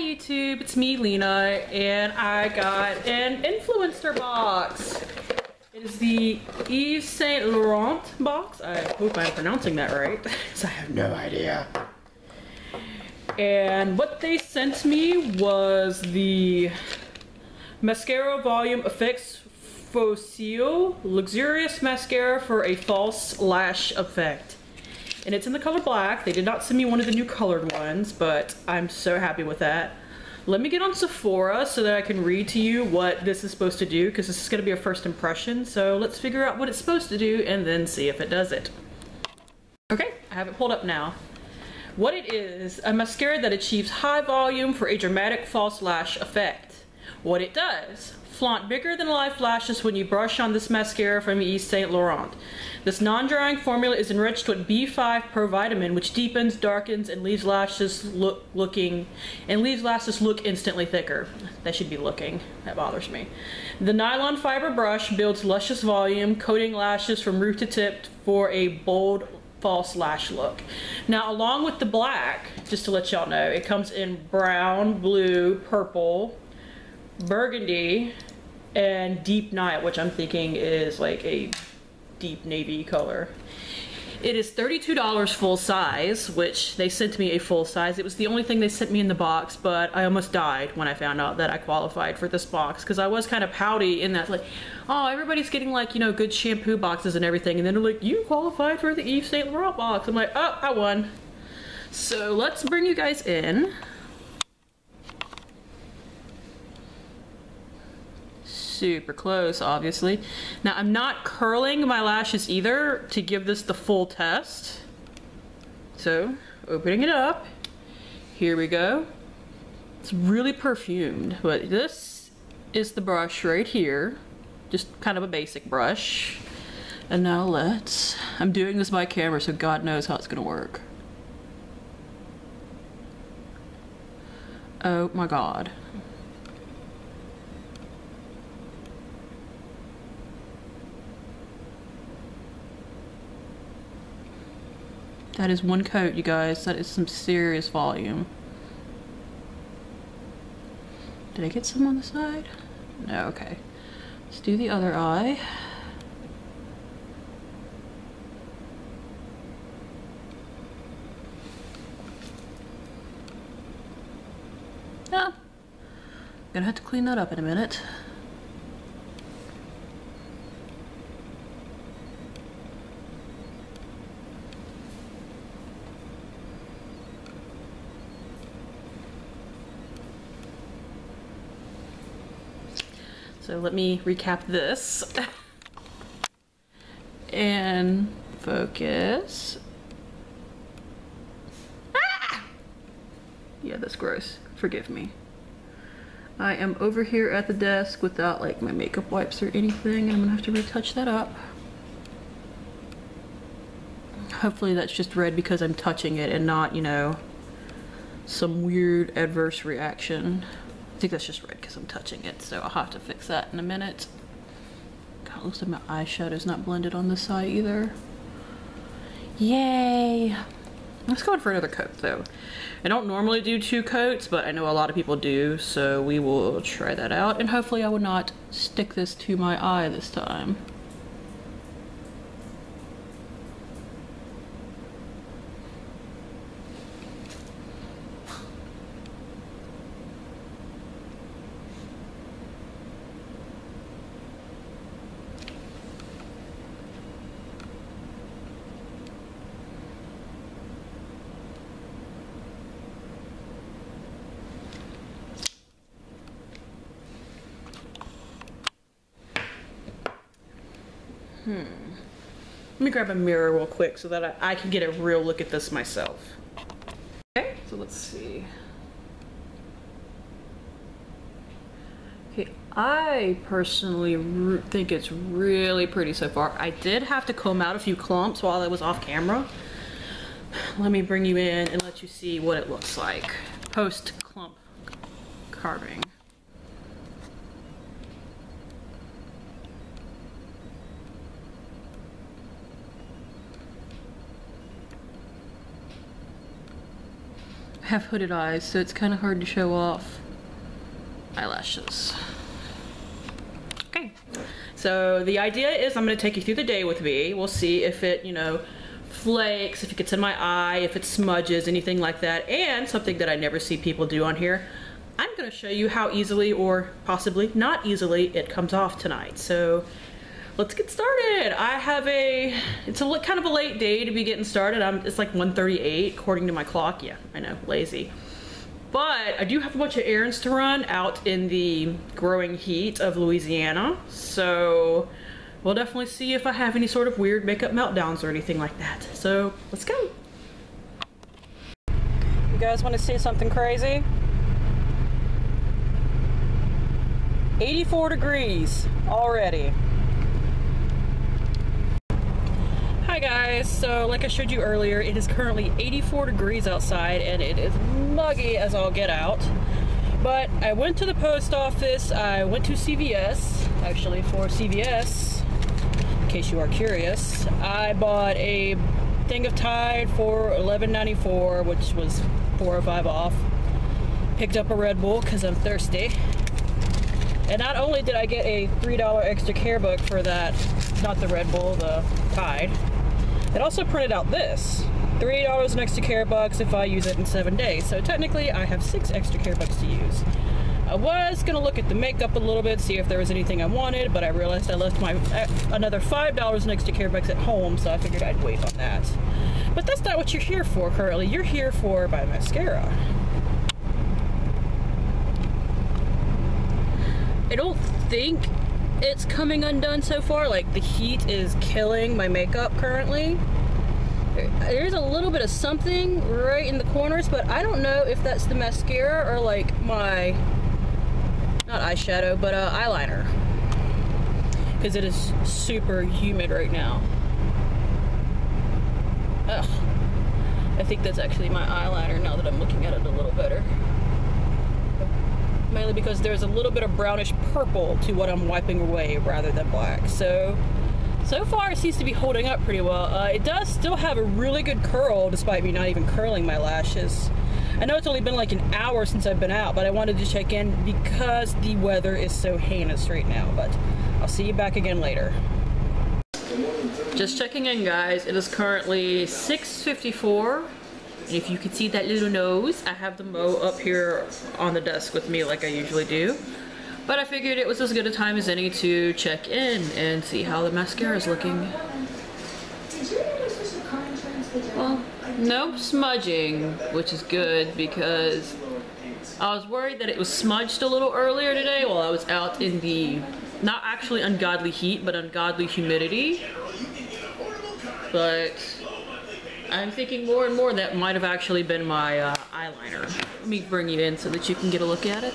YouTube, it's me, Lena, and I got an Influenster box. It is the Yves Saint Laurent box. I hope I'm pronouncing that right, because I have no idea. And what they sent me was the Mascara Volume Effet Faux Cils Luxurious Mascara for a false lash effect. And it's in the color black. They did not send me one of the new colored ones, but I'm so happy with that. Let me get on Sephora so that I can read to you what this is supposed to do, because this is going to be a first impression. So let's figure out what it's supposed to do and then see if it does it. Okay, I have it pulled up now. What it is, a mascara that achieves high volume for a dramatic false lash effect. What it does, flaunt bigger than life lashes when you brush on this mascara from Yves Saint Laurent. This non-drying formula is enriched with B5 provitamin, which deepens, darkens, and leaves lashes look instantly thicker. That should be looking. That bothers me. The nylon fiber brush builds luscious volume, coating lashes from root to tip for a bold false lash look. Now, along with the black, just to let y'all know, it comes in brown, blue, purple, burgundy, and deep night, which I'm thinking is like a deep navy color. It is $32 full size, which they sent me a full size. It was the only thing they sent me in the box, but I almost died when I found out that I qualified for this box, because I was kind of pouty in that, like, oh, everybody's getting, like, you know, good shampoo boxes and everything, and then they're like, you qualified for the Yves Saint Laurent box. I'm like, oh, I won. So let's bring you guys in. Super close, obviously. Now, I'm not curling my lashes either to give this the full test. So, opening it up, here we go. It's really perfumed, but this is the brush right here. Just kind of a basic brush. And now I'm doing this by camera, so God knows how it's gonna work. Oh my God. That is one coat, you guys. That is some serious volume. Did I get some on the side? No, okay. Let's do the other eye. Ah, gonna have to clean that up in a minute. So let me recap this and focus. Ah! Yeah, that's gross. Forgive me. I am over here at the desk without like my makeup wipes or anything, and I'm gonna have to retouch that up. Hopefully that's just red because I'm touching it and not, you know, some weird adverse reaction. I think that's just red because I'm touching it, so I'll have to fix that in a minute. God, it looks like my eyeshadow's not blended on this side either. Yay! Let's go in for another coat though. I don't normally do 2 coats, but I know a lot of people do, so we will try that out, and hopefully I will not stick this to my eye this time. Let me grab a mirror real quick so that I can get a real look at this myself. Okay, so let's see. Okay, I personally think it's really pretty so far. I did have to comb out a few clumps while I was off camera. Let me bring you in and let you see what it looks like post clump carving. have hooded eyes, so it's kind of hard to show off eyelashes. Okay, so the idea is I'm going to take you through the day with me. We'll see if it, you know, flakes, if it gets in my eye, if it smudges, anything like that. And something that I never see people do on here, I'm going to show you how easily or possibly not easily it comes off tonight. So let's get started. It's a kind of a late day to be getting started. It's like 1:38 according to my clock. Yeah, I know, lazy. But I do have a bunch of errands to run out in the growing heat of Louisiana. So we'll definitely see if I have any sort of weird makeup meltdowns or anything like that. So let's go. You guys want to see something crazy? 84 degrees already. Hi guys, so like I showed you earlier, it is currently 84 degrees outside and it is muggy as all get out. But I went to the post office, I went to CVS, actually for CVS, in case you are curious. I bought a thing of Tide for $11.94, which was $4 or $5 off. Picked up a Red Bull because I'm thirsty. And not only did I get a $3 extra care book for that, not the Red Bull, the Tide, it also printed out this. $3 in extra care bucks if I use it in 7 days. So technically I have 6 extra care bucks to use. I was gonna look at the makeup a little bit, see if there was anything I wanted, but I realized I left my another $5 in extra care bucks at home, so I figured I'd wait on that. But that's not what you're here for currently. You're here for my mascara. I don't think it's coming undone so far. Like, the heat is killing my makeup currently. There's a little bit of something right in the corners, but I don't know if that's the mascara or like my, not eyeshadow, but eyeliner. Because it is super humid right now. Ugh. I think that's actually my eyeliner now that I'm looking at it a little better. Mainly because there's a little bit of brownish purple to what I'm wiping away rather than black. So far it seems to be holding up pretty well. It does still have a really good curl despite me not even curling my lashes. I know it's only been like an hour since I've been out, but I wanted to check in because the weather is so heinous right now. But I'll see you back again later. Just checking in, guys. It is currently 6:54. And if you can see that little nose, I have the Mo up here on the desk with me like I usually do. But I figured it was as good a time as any to check in and see how the mascara is looking. Well, no smudging, which is good because I was worried that it was smudged a little earlier today while I was out in the, not actually ungodly heat, but ungodly humidity. But I'm thinking more and more that might have actually been my eyeliner. Let me bring you in so that you can get a look at it.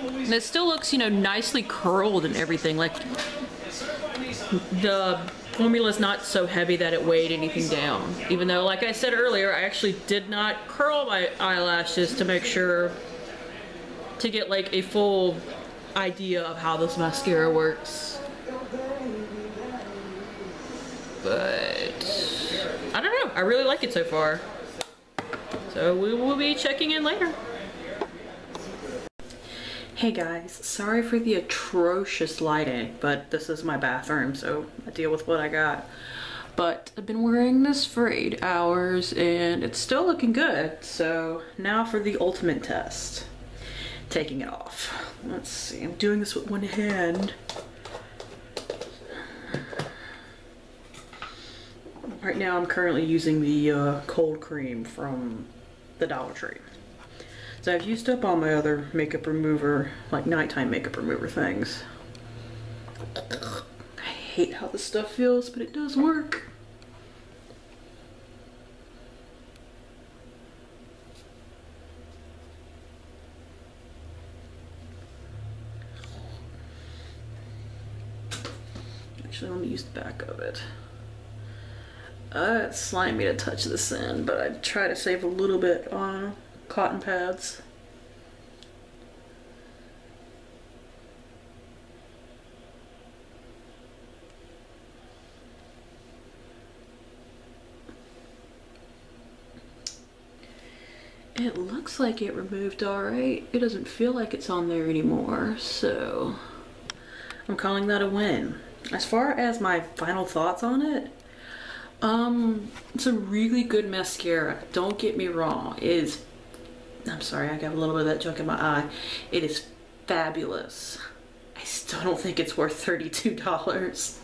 And it still looks, you know, nicely curled and everything. Like, the formula is not so heavy that it weighed anything down. Even though, like I said earlier, I actually did not curl my eyelashes to make sure to get like a full idea of how this mascara works. But I don't know, I really like it so far. So we will be checking in later. Hey guys, sorry for the atrocious lighting, but this is my bathroom, so I deal with what I got. But I've been wearing this for 8 hours and it's still looking good. So now for the ultimate test. Taking it off. Let's see, I'm doing this with one hand. Right now I'm currently using the cold cream from the Dollar Tree. So I've used up all my other makeup remover, like nighttime makeup remover things. I hate how this stuff feels, but it does work. Actually, let me use the back of it. It's slimy to touch this in, but I try to save a little bit on cotton pads. It looks like it removed alright. It doesn't feel like it's on there anymore, so I'm calling that a win. As far as my final thoughts on it, it's a really good mascara. Don't get me wrong. It is, I'm sorry, I got a little bit of that junk in my eye. It is fabulous. I still don't think it's worth $32.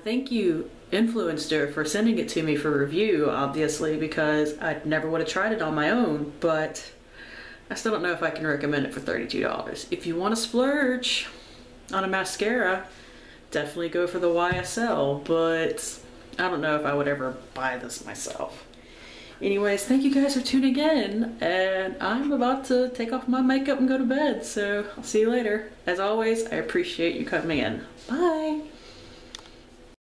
Thank you, Influenster, for sending it to me for review, obviously, because I never would have tried it on my own, but I still don't know if I can recommend it for $32. If you want to splurge on a mascara, definitely go for the YSL, but I don't know if I would ever buy this myself. Anyways, thank you guys for tuning in, and I'm about to take off my makeup and go to bed, so I'll see you later. As always, I appreciate you coming in. Bye!